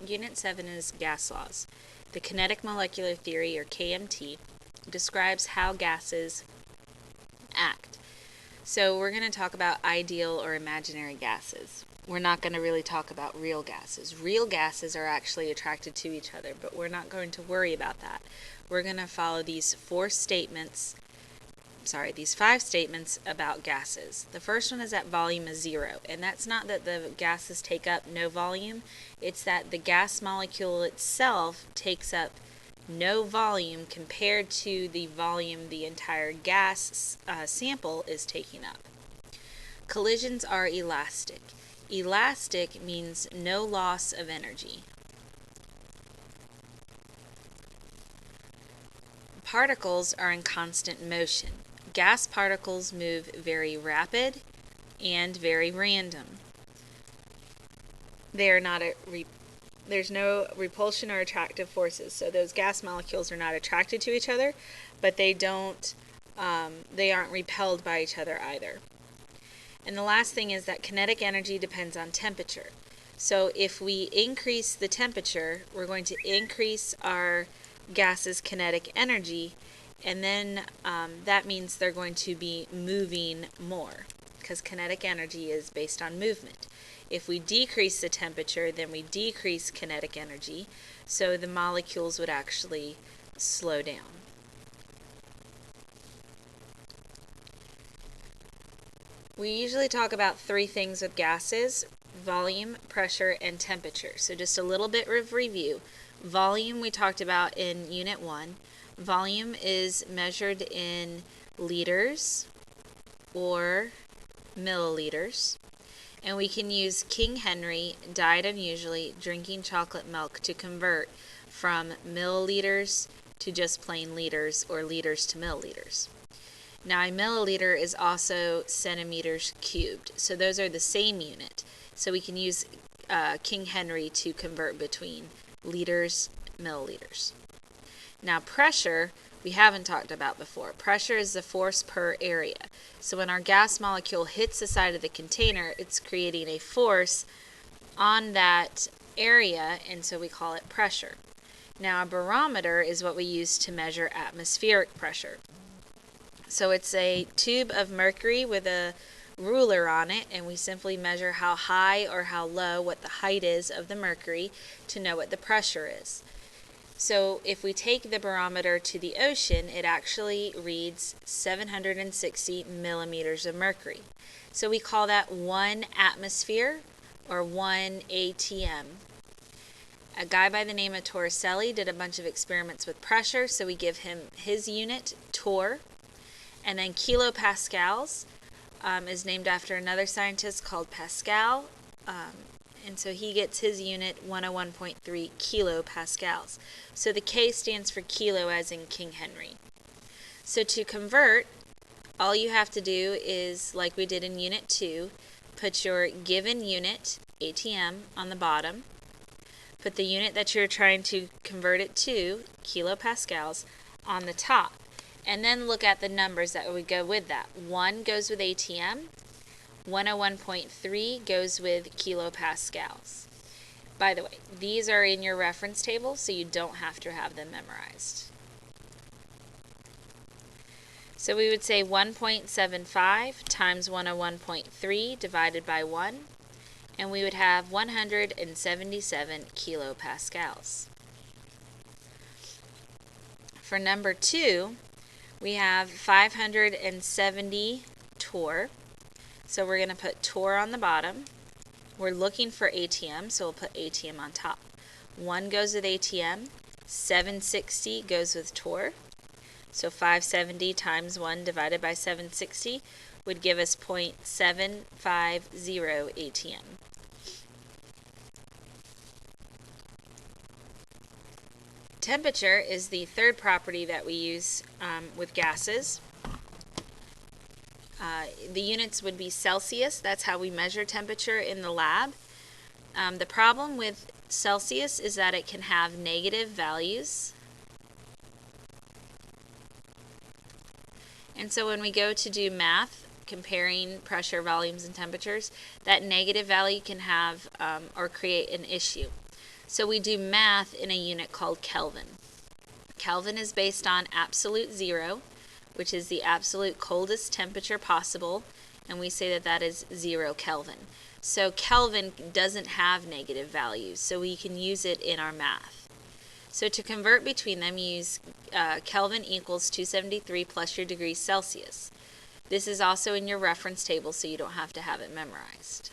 Unit 7 is gas laws. The kinetic molecular theory, or KMT, describes how gases act. So we're going to talk about ideal or imaginary gases. We're not going to really talk about real gases. Real gases are actually attracted to each other, but we're not going to worry about that. We're going to follow these five statements about gases. The first one is that volume is zero, and that's not that the gases take up no volume, it's that the gas molecule itself takes up no volume compared to the volume the entire gas sample is taking up. Collisions are elastic. Elastic means no loss of energy. Particles are in constant motion. Gas particles move very rapid and very random. There's no repulsion or attractive forces, so those gas molecules are not attracted to each other, but they aren't repelled by each other either. And the last thing is that kinetic energy depends on temperature. So if we increase the temperature, we're going to increase our gas's kinetic energy, and then that means they're going to be moving more, because kinetic energy is based on movement. If we decrease the temperature, then we decrease kinetic energy, so the molecules would actually slow down. We usually talk about three things with gases: volume, pressure, and temperature. So just a little bit of review. Volume we talked about in Unit 1. Volume is measured in liters or milliliters. And we can use King Henry, died unusually, drinking chocolate milk, to convert from milliliters to just plain liters, or liters to milliliters. Now, a milliliter is also centimeters cubed, so those are the same unit. So we can use King Henry to convert between liters, milliliters. Now, pressure we haven't talked about before. Pressure is the force per area. So when our gas molecule hits the side of the container, it's creating a force on that area, and so we call it pressure. Now, a barometer is what we use to measure atmospheric pressure. So it's a tube of mercury with a ruler on it, and we simply measure how high or how low, what the height is of the mercury, to know what the pressure is. So if we take the barometer to the ocean, it actually reads 760 millimeters of mercury. So we call that 1 atmosphere, or 1 ATM. A guy by the name of Torricelli did a bunch of experiments with pressure, so we give him his unit, torr. And then kilopascals is named after another scientist called Pascal. And so he gets his unit 101.3 kilopascals. So the K stands for kilo, as in King Henry. So to convert, all you have to do is, like we did in Unit 2, put your given unit, ATM, on the bottom. Put the unit that you're trying to convert it to, kilopascals, on the top. And then look at the numbers that would go with that. 1 goes with ATM. 101.3 goes with kilopascals. By the way, these are in your reference table, so you don't have to have them memorized. So we would say 1.75 times 101.3 divided by 1, and we would have 177 kilopascals. For number 2, we have 570 torr. So we're going to put torr on the bottom. We're looking for ATM, so we'll put ATM on top. 1 goes with ATM. 760 goes with torr. So 570 times 1 divided by 760 would give us 0.750 ATM. Temperature is the third property that we use with gases. The units would be Celsius. That's how we measure temperature in the lab. The problem with Celsius is that it can have negative values. And so when we go to do math, comparing pressure, volumes, and temperatures, that negative value can have or create an issue. So we do math in a unit called Kelvin. Kelvin is based on absolute zero, which is the absolute coldest temperature possible, and we say that that is 0 Kelvin. So Kelvin doesn't have negative values, so we can use it in our math. So to convert between them, use Kelvin equals 273 plus your degrees Celsius. This is also in your reference table, so you don't have to have it memorized.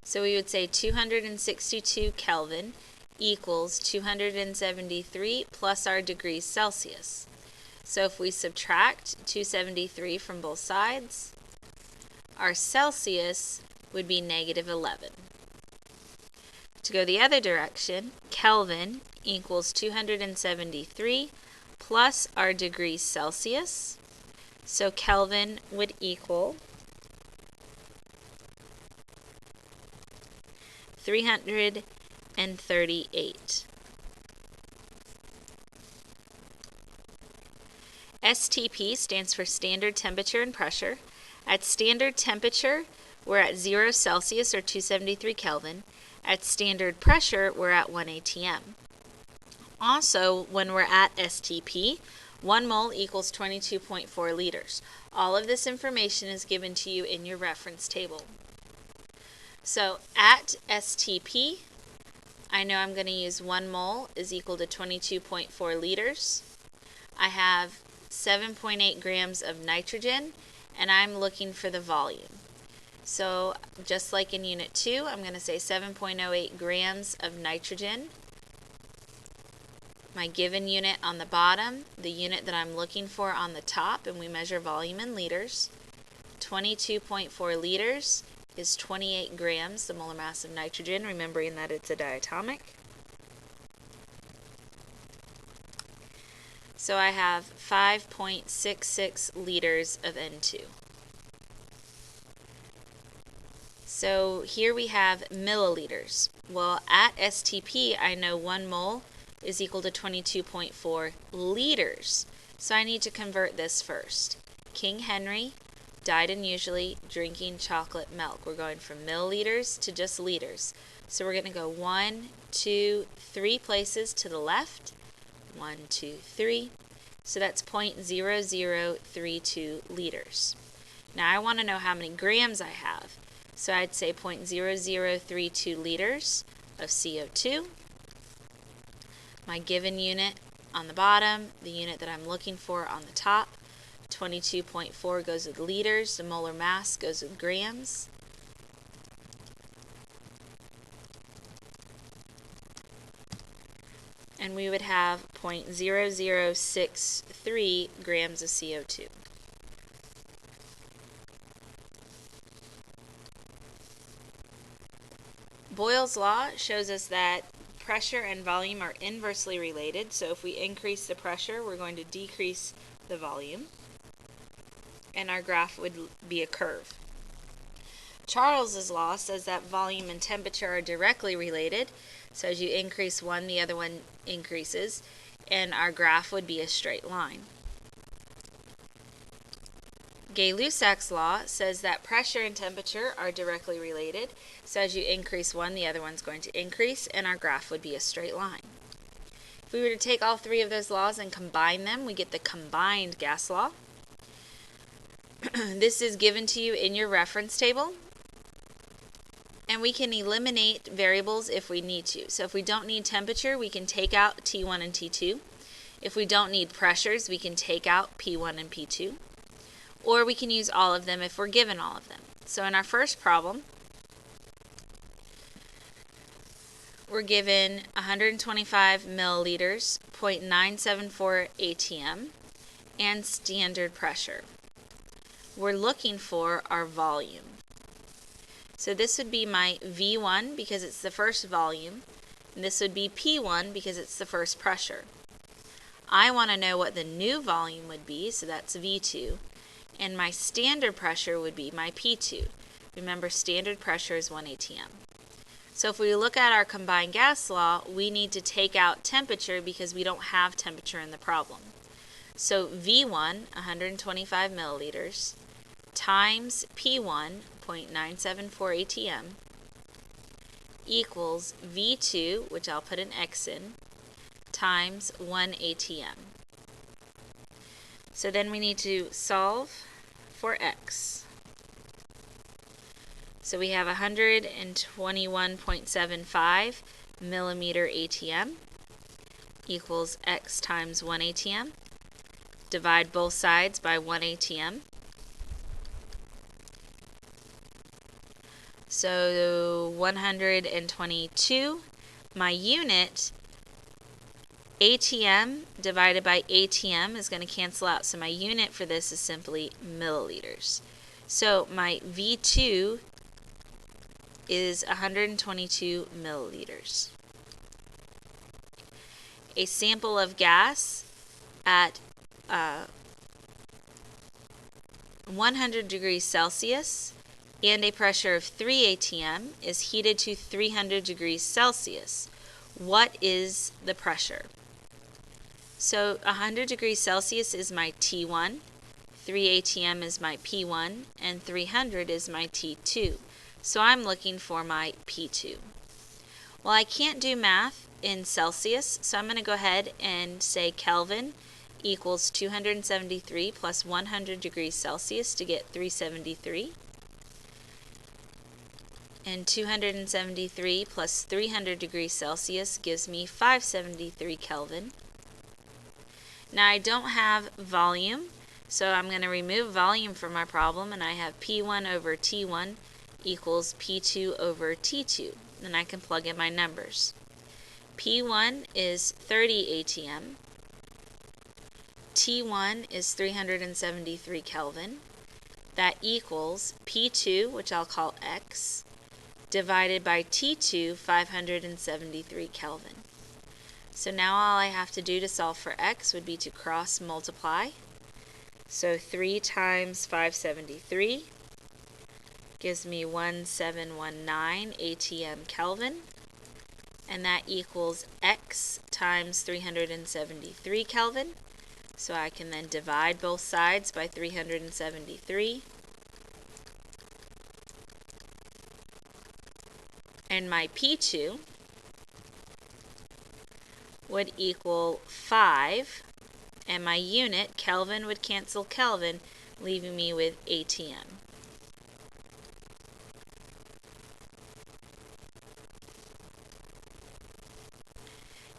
So we would say 262 Kelvin equals 273 plus our degrees Celsius. So if we subtract 273 from both sides, our Celsius would be negative 11. To go the other direction, Kelvin equals 273 plus our degrees Celsius. So Kelvin would equal 338. STP stands for standard temperature and pressure. At standard temperature, we're at 0 Celsius or 273 Kelvin. At standard pressure, we're at 1 atm. Also, when we're at STP, 1 mole equals 22.4 liters. All of this information is given to you in your reference table. So at STP, I know I'm going to use 1 mole is equal to 22.4 liters. I have 7.8 grams of nitrogen, and I'm looking for the volume. So just like in Unit 2, I'm going to say 7.08 grams of nitrogen. My given unit on the bottom, the unit that I'm looking for on the top, and we measure volume in liters. 22.4 liters is 28 grams, the molar mass of nitrogen, remembering that it's a diatomic. So I have 5.66 liters of N2. So here we have milliliters. Well, at STP, I know 1 mole is equal to 22.4 liters. So I need to convert this first. King Henry died unusually drinking chocolate milk. We're going from milliliters to just liters. So we're going to go 1, 2, 3 places to the left. 1, 2, 3. So that's 0.0032 liters. Now I want to know how many grams I have. So I'd say 0.0032 liters of CO2. My given unit on the bottom, the unit that I'm looking for on the top. 22.4 goes with liters, the molar mass goes with grams. And we would have 0.0063 grams of CO2. Boyle's law shows us that pressure and volume are inversely related. So if we increase the pressure, we're going to decrease the volume. And our graph would be a curve. Charles's law says that volume and temperature are directly related. So as you increase one, the other one increases, and our graph would be a straight line. Gay-Lussac's law says that pressure and temperature are directly related. So as you increase one, the other one's going to increase, and our graph would be a straight line. If we were to take all three of those laws and combine them, we get the combined gas law. This is given to you in your reference table. And we can eliminate variables if we need to. So if we don't need temperature, we can take out T1 and T2. If we don't need pressures, we can take out P1 and P2. Or we can use all of them if we're given all of them. So in our first problem, we're given 125 milliliters, 0.974 atm, and standard pressure. We're looking for our volume. So this would be my V1 because it's the first volume, and this would be P1 because it's the first pressure. I want to know what the new volume would be, so that's V2, and my standard pressure would be my P2. Remember, standard pressure is 1 atm. So if we look at our combined gas law, we need to take out temperature because we don't have temperature in the problem. So V1, 125 milliliters, times P1, 0.974 atm, equals V2, which I'll put an X in, times 1 atm. So then we need to solve for X. So we have 121.75 millimeter atm equals X times 1 atm. Divide both sides by 1 atm. So 122, my unit, atm divided by atm is going to cancel out. So my unit for this is simply milliliters. So my V2 is 122 milliliters. A sample of gas at 100 degrees Celsius and a pressure of 3 atm is heated to 300 degrees Celsius. What is the pressure? So 100 degrees Celsius is my T1, 3 atm is my P1, and 300 is my T2. So I'm looking for my P2. Well, I can't do math in Celsius, so I'm going to go ahead and say Kelvin equals 273 plus 100 degrees Celsius to get 373. And 273 plus 300 degrees Celsius gives me 573 Kelvin. Now I don't have volume, so I'm going to remove volume from our problem, and I have P1 over T1 equals P2 over T2. Then I can plug in my numbers. P1 is 30 atm. T1 is 373 Kelvin. That equals P2, which I'll call X, divided by T2, 573 Kelvin. So now all I have to do to solve for X would be to cross multiply. So 3 times 573 gives me 1719 atm Kelvin, and that equals X times 373 Kelvin. So I can then divide both sides by 373. And my P2 would equal 5, and my unit, Kelvin, would cancel Kelvin, leaving me with atm.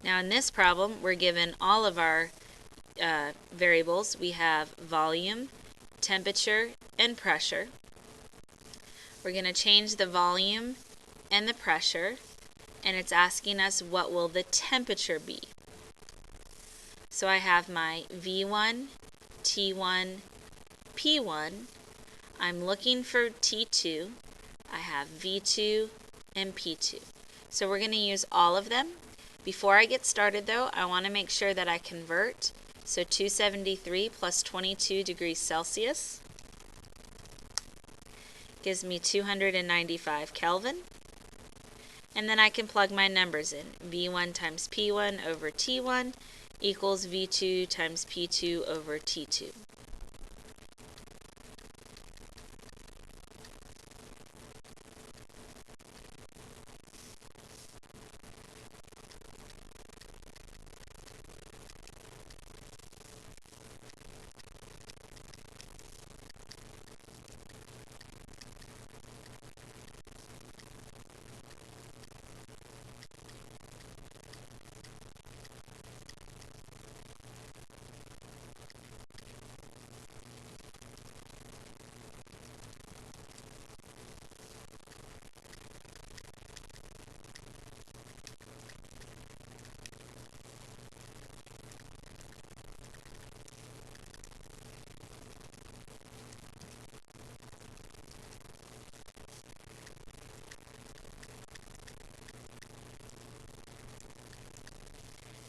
Now in this problem, we're given all of our variables. We have volume, temperature, and pressure. We're going to change the volume and the pressure, and it's asking us what will the temperature be. So I have my V1, T1, P1. I'm looking for T2. I have V2 and P2. So we're going to use all of them. Before I get started though, I want to make sure that I convert. So 273 plus 22 degrees Celsius gives me 295 Kelvin. And then I can plug my numbers in. V1 times P1 over T1 equals V2 times P2 over T2.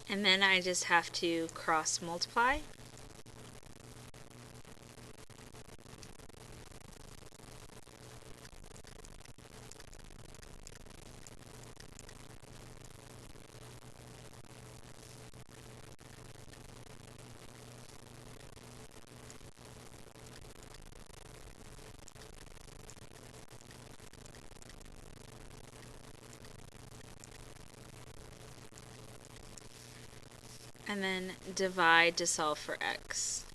And then I just have to cross multiply. and then divide to solve for x.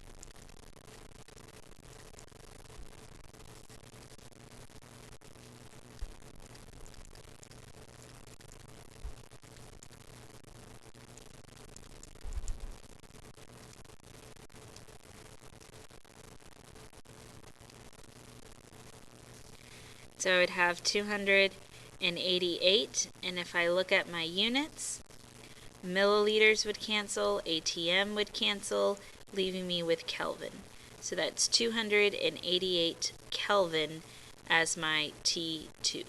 So I would have 288, and if I look at my units, milliliters would cancel, ATM would cancel, leaving me with Kelvin. So that's 288 Kelvin as my T2.